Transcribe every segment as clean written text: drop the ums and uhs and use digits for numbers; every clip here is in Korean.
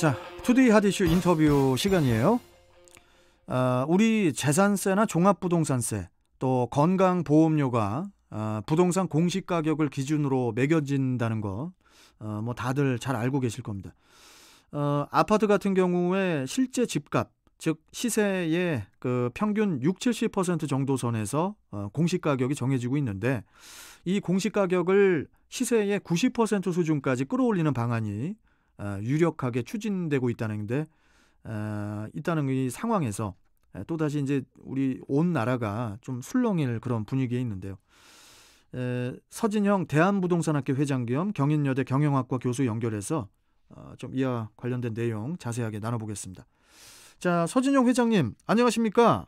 자, 투데이 핫이슈 인터뷰 시간이에요. 우리 재산세나 종합부동산세 또 건강보험료가 부동산 공시가격을 기준으로 매겨진다는 거 뭐 다들 잘 알고 계실 겁니다. 아파트 같은 경우에 실제 집값, 즉 시세의 그 평균 60-70% 정도 선에서 공시가격이 정해지고 있는데 이 공시가격을 시세의 90% 수준까지 끌어올리는 방안이 유력하게 추진되고 있다는 이 상황에서 또다시 이제 우리 온 나라가 좀 술렁일 그런 분위기에 있는데요. 서진형 대한부동산학교 회장 겸 경인여대 경영학과 교수 연결해서 좀 이와 관련된 내용 자세하게 나눠보겠습니다. 자, 서진형 회장님 안녕하십니까?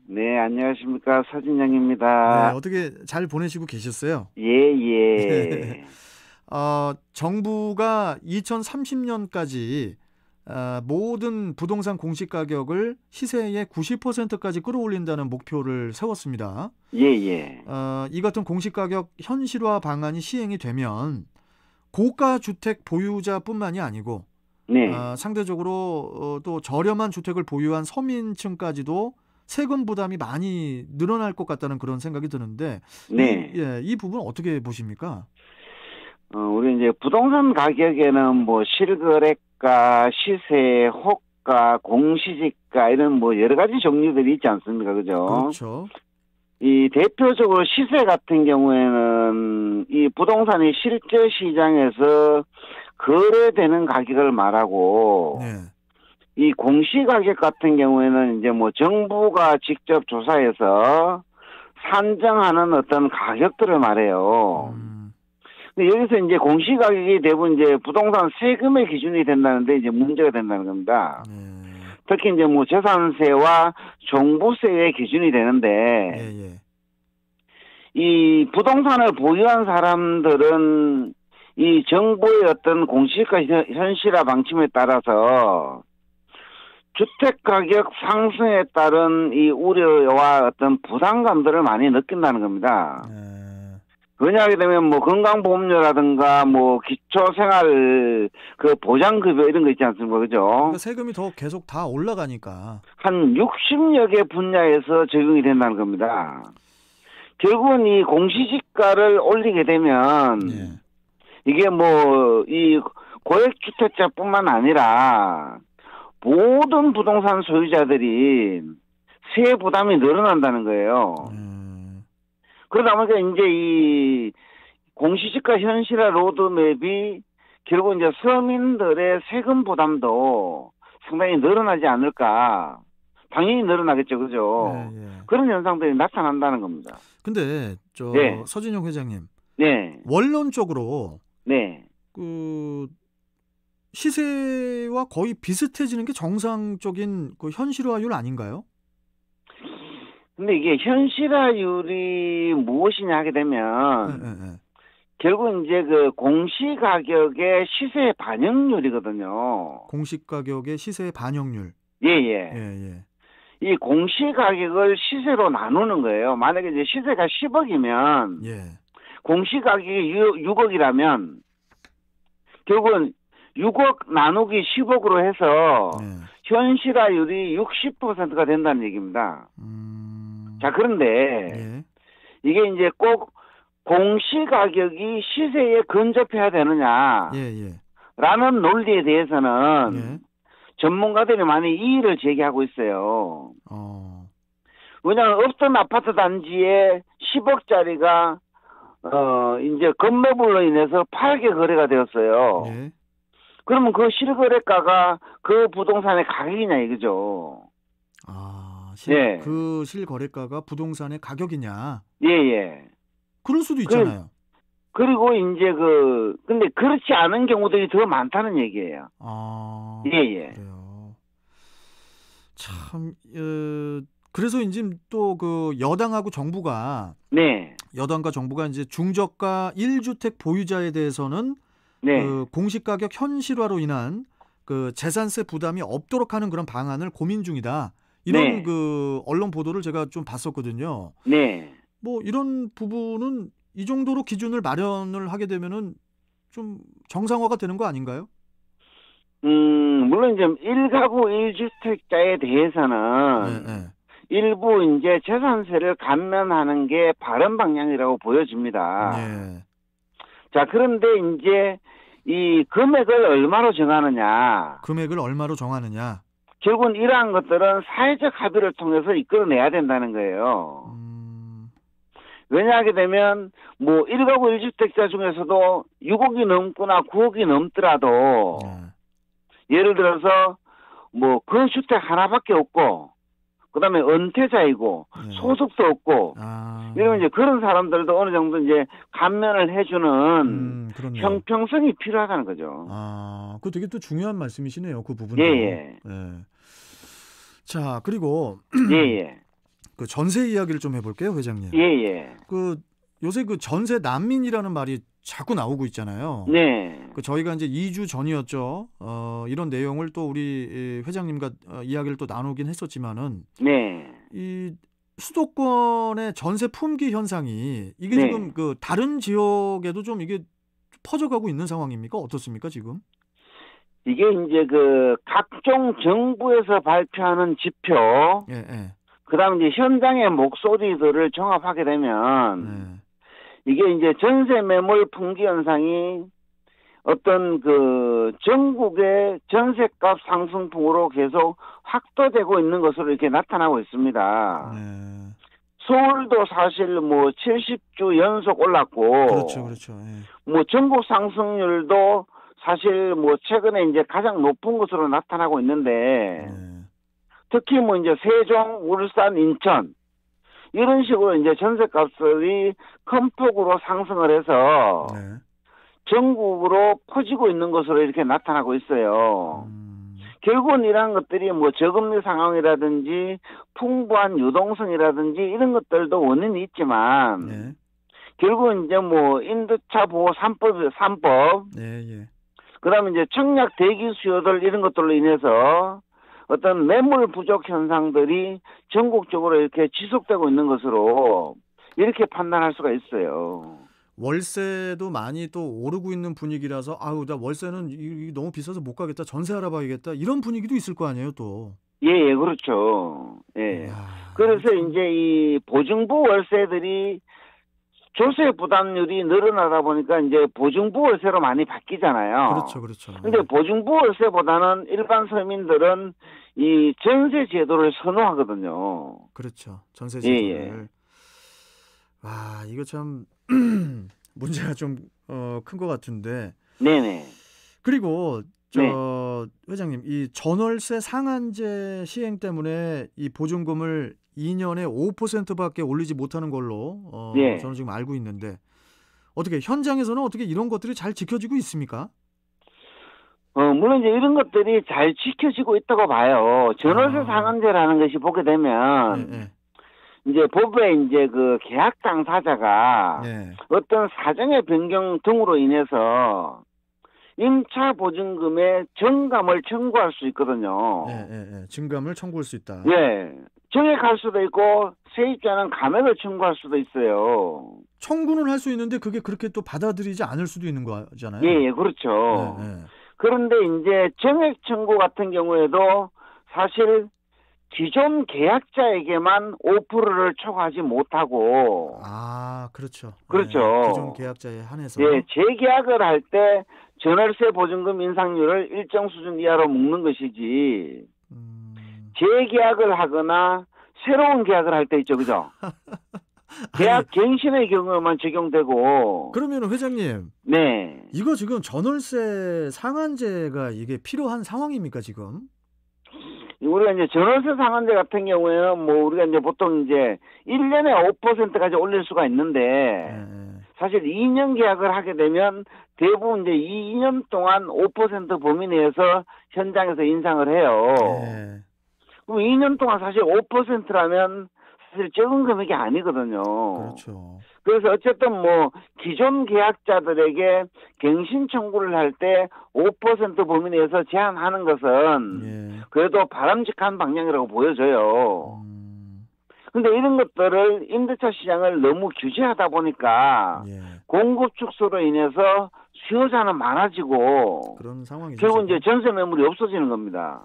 네, 안녕하십니까. 서진영입니다. 네, 어떻게 잘 보내시고 계셨어요? 예. 정부가 2030년까지 모든 부동산 공시가격을 시세의 90%까지 끌어올린다는 목표를 세웠습니다. 예. 이 같은 공시가격 현실화 방안이 시행이 되면 고가 주택 보유자뿐만이 아니고 네. 상대적으로 또 저렴한 주택을 보유한 서민층까지도 세금 부담이 많이 늘어날 것 같다는 그런 생각이 드는데 네. 이 부분 어떻게 보십니까? 우리 이제 부동산 가격에는 뭐 실거래가, 시세, 호가, 공시지가 이런 뭐 여러 가지 종류들이 있지 않습니까? 그죠? 그렇죠. 이 대표적으로 시세 같은 경우에는 이 부동산이 실제 시장에서 거래되는 가격을 말하고 네. 이 공시가격 같은 경우에는 이제 뭐 정부가 직접 조사해서 산정하는 어떤 가격들을 말해요. 근데 여기서 이제 공시가격이 대부분 이제 부동산 세금의 기준이 된다는데 이제 문제가 된다는 겁니다. 특히 이제 뭐 재산세와 종부세의 기준이 되는데 이 부동산을 보유한 사람들은 이 정부의 어떤 공시가 현실화 방침에 따라서 주택가격 상승에 따른 이 우려와 어떤 부담감들을 많이 느낀다는 겁니다. 왜냐하게 되면 뭐 건강보험료라든가 뭐 기초생활 그 보장급여 이런 거 있지 않습니까? 그죠? 그러니까 세금이 더 계속 다 올라가니까. 한 60여 개 분야에서 적용이 된다는 겁니다. 결국은 이 공시지가를 올리게 되면 이게 뭐 이 고액주택자뿐만 아니라 모든 부동산 소유자들이 세액 부담이 늘어난다는 거예요. 그러다 보니까 이제 이 공시지가 현실화 로드맵이 결국 이제 서민들의 세금 부담도 상당히 늘어나지 않을까. 당연히 늘어나겠죠, 그죠? 그런 현상들이 나타난다는 겁니다. 근데 서진용 회장님, 원론적으로 그 시세와 거의 비슷해지는 게 정상적인 그 현실화율 아닌가요? 근데 이게 현실화율이 무엇이냐 하게 되면 결국 이제 그 공시가격의 시세 반영률이거든요. 공시가격의 시세 반영률. 이 공시가격을 시세로 나누는 거예요. 만약에 이제 시세가 10억이면 공시가격이 6억이라면 결국은 6억 나누기 10억으로 해서 현실화율이 60%가 된다는 얘기입니다. 자, 그런데 이게 이제 꼭 공시가격이 시세에 근접해야 되느냐 라는 논리에 대해서는 전문가들이 많이 이의를 제기하고 있어요. 왜냐하면 없던 아파트 단지에 10억짜리가 이제 건매물로 인해서 팔게 거래가 되었어요. 그러면 그 실거래가가 그 부동산의 가격이냐 이거죠. 그 실거래가가 부동산의 가격이냐? 그럴 수도 있잖아요. 그리고 이제 근데 그렇지 않은 경우들이 더 많다는 얘기예요. 그래요. 참, 그래서 이제 또 그 여당과 정부가 이제 중저가 1주택 보유자에 대해서는 그 공시가격 현실화로 인한 그 재산세 부담이 없도록 하는 그런 방안을 고민 중이다. 이런 그 언론 보도를 제가 좀 봤었거든요. 뭐 이런 부분은 이 정도로 기준을 마련을 하게 되면은 좀 정상화가 되는 거 아닌가요? 물론 이제 1가구 1주택자에 대해서는 네, 네. 일부 이제 재산세를 감면하는 게 바른 방향이라고 보여집니다. 예. 자, 그런데 이제 이 금액을 얼마로 정하느냐. 금액을 얼마로 정하느냐. 결국은 이러한 것들은 사회적 합의를 통해서 이끌어내야 된다는 거예요. 왜냐하게 되면 뭐 1가구 1주택자 중에서도 6억이 넘거나 9억이 넘더라도 예를 들어서 뭐 그 주택 하나밖에 없고 그다음에 은퇴자이고 소득도 없고 이러면 이제 그런 사람들도 어느 정도 이제 감면을 해주는 형평성이 필요하다는 거죠. 그거 되게 또 중요한 말씀이시네요. 그 부분도. 예. 자, 그리고 예. 그 전세 이야기를 좀 해볼게요, 회장님. 예. 그 요새 그 전세 난민이라는 말이 자꾸 나오고 있잖아요. 네. 그 저희가 이제 2주 전이었죠. 이런 내용을 또 우리 회장님과 이야기를 또 나누긴 했었지만은, 네. 이 수도권의 전세 품귀 현상이 이게 지금 그 다른 지역에도 좀 이게 퍼져가고 있는 상황입니까? 어떻습니까, 지금? 이게 이제 그 각종 정부에서 발표하는 지표, 그다음 이제 현장의 목소리들을 종합하게 되면. 이게 이제 전세 매물 품귀 현상이 어떤 그 전국의 전세값 상승폭으로 계속 확대되고 있는 것으로 이렇게 나타나고 있습니다. 서울도 사실 뭐 70주 연속 올랐고, 그렇죠. 뭐 전국 상승률도 사실 뭐 최근에 이제 가장 높은 것으로 나타나고 있는데, 특히 뭐 이제 세종, 울산, 인천 이런 식으로 이제 전세값이 큰 폭으로 상승을 해서 전국으로 퍼지고 있는 것으로 이렇게 나타나고 있어요. 결국은 이러한 것들이 뭐 저금리 상황이라든지 풍부한 유동성이라든지 이런 것들도 원인이 있지만 결국은 이제 뭐 임대차 보호 3법 그다음에 이제 청약 대기 수요들 이런 것들로 인해서 어떤 매물 부족 현상들이 전국적으로 이렇게 지속되고 있는 것으로 이렇게 판단할 수가 있어요. 월세도 많이 또 오르고 있는 분위기라서 나 월세는 이게 너무 비싸서 못 가겠다. 전세 알아봐야겠다. 이런 분위기도 있을 거 아니에요, 또. 예, 그렇죠. 예. 그래서 이제 이 보증부 월세들이 조세 부담률이 늘어나다 보니까 이제 보증부 월세로 많이 바뀌잖아요. 그렇죠. 근데 보증부 월세보다는 일반 서민들은 이 전세 제도를 선호하거든요. 그렇죠. 전세 제도를. 이거 참 문제가 좀 큰 것 같은데. 네네. 그리고 회장님, 이 전월세 상한제 시행 때문에 이 보증금을 2년에 5%밖에 올리지 못하는 걸로 저는 지금 알고 있는데 어떻게 현장에서는 어떻게 이런 것들이 잘 지켜지고 있습니까? 물론 이제 이런 것들이 잘 지켜지고 있다고 봐요. 전월세 상한제라는 것이 보게 되면 이제 법에 이제 그 계약 당사자가 어떤 사정의 변경 등으로 인해서 임차 보증금의 정감을 청구할 수 있거든요. 증감을 청구할 수 있다. 정액할 수도 있고 세입자는 감액을 청구할 수도 있어요. 청구는 할 수 있는데 그게 그렇게 또 받아들이지 않을 수도 있는 거잖아요. 그렇죠. 그런데 이제 정액 청구 같은 경우에도 사실 기존 계약자에게만 5%를 초과하지 못하고. 그렇죠. 기존 계약자에 한해서. 재계약을 할 때 전월세 보증금 인상률을 일정 수준 이하로 묶는 것이지. 재계약을 하거나 새로운 계약을 할 때 있죠, 그죠? 계약 갱신의 경우에만 적용되고. 그러면 회장님, 이거 지금 전월세 상한제가 이게 필요한 상황입니까 지금? 우리가 이제 전월세 상한제 같은 경우에는 뭐 우리가 이제 보통 이제 1년에 5%까지 올릴 수가 있는데 사실 2년 계약을 하게 되면 대부분 이제 2년 동안 5% 범위 내에서 현장에서 인상을 해요. 그럼 2년 동안 사실 5%라면 사실 적은 금액이 아니거든요. 그렇죠. 그래서 어쨌든 뭐 기존 계약자들에게 갱신 청구를 할 때 5% 범위 내에서 제한하는 것은 그래도 바람직한 방향이라고 보여져요. 근데 이런 것들을 임대차 시장을 너무 규제하다 보니까 공급 축소로 인해서 수요자는 많아지고 그런 상황이죠. 결국 지금. 이제 전세 매물이 없어지는 겁니다.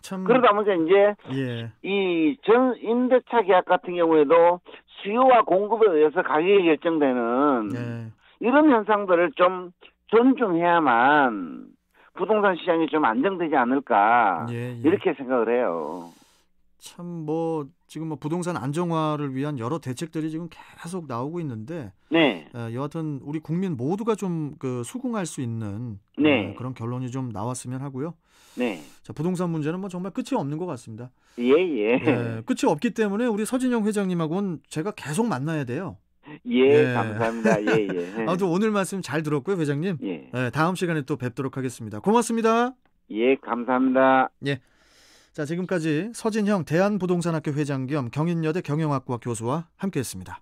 참 그러다 보니까 이제 예. 이 임대차 계약 같은 경우에도 수요와 공급에 의해서 가격이 결정되는 예. 이런 현상들을 좀 존중해야만 부동산 시장이 좀 안정되지 않을까 예, 예. 이렇게 생각을 해요. 참 뭐 지금 뭐 부동산 안정화를 위한 여러 대책들이 지금 계속 나오고 있는데 네, 여하튼 우리 국민 모두가 좀 그 수긍할 수 있는 네. 그런 결론이 좀 나왔으면 하고요. 네, 자, 부동산 문제는 뭐 정말 끝이 없는 것 같습니다. 예, 예, 예, 끝이 없기 때문에 우리 서진영 회장님하고는 제가 계속 만나야 돼요. 예, 예. 감사합니다. 예, 예. 아무튼 오늘 말씀 잘 들었고요, 회장님. 예, 예, 다음 시간에 또 뵙도록 하겠습니다. 고맙습니다. 예, 감사합니다. 예. 자, 지금까지 서진형 대한부동산학교 회장 겸 경인여대 경영학과 교수와 함께했습니다.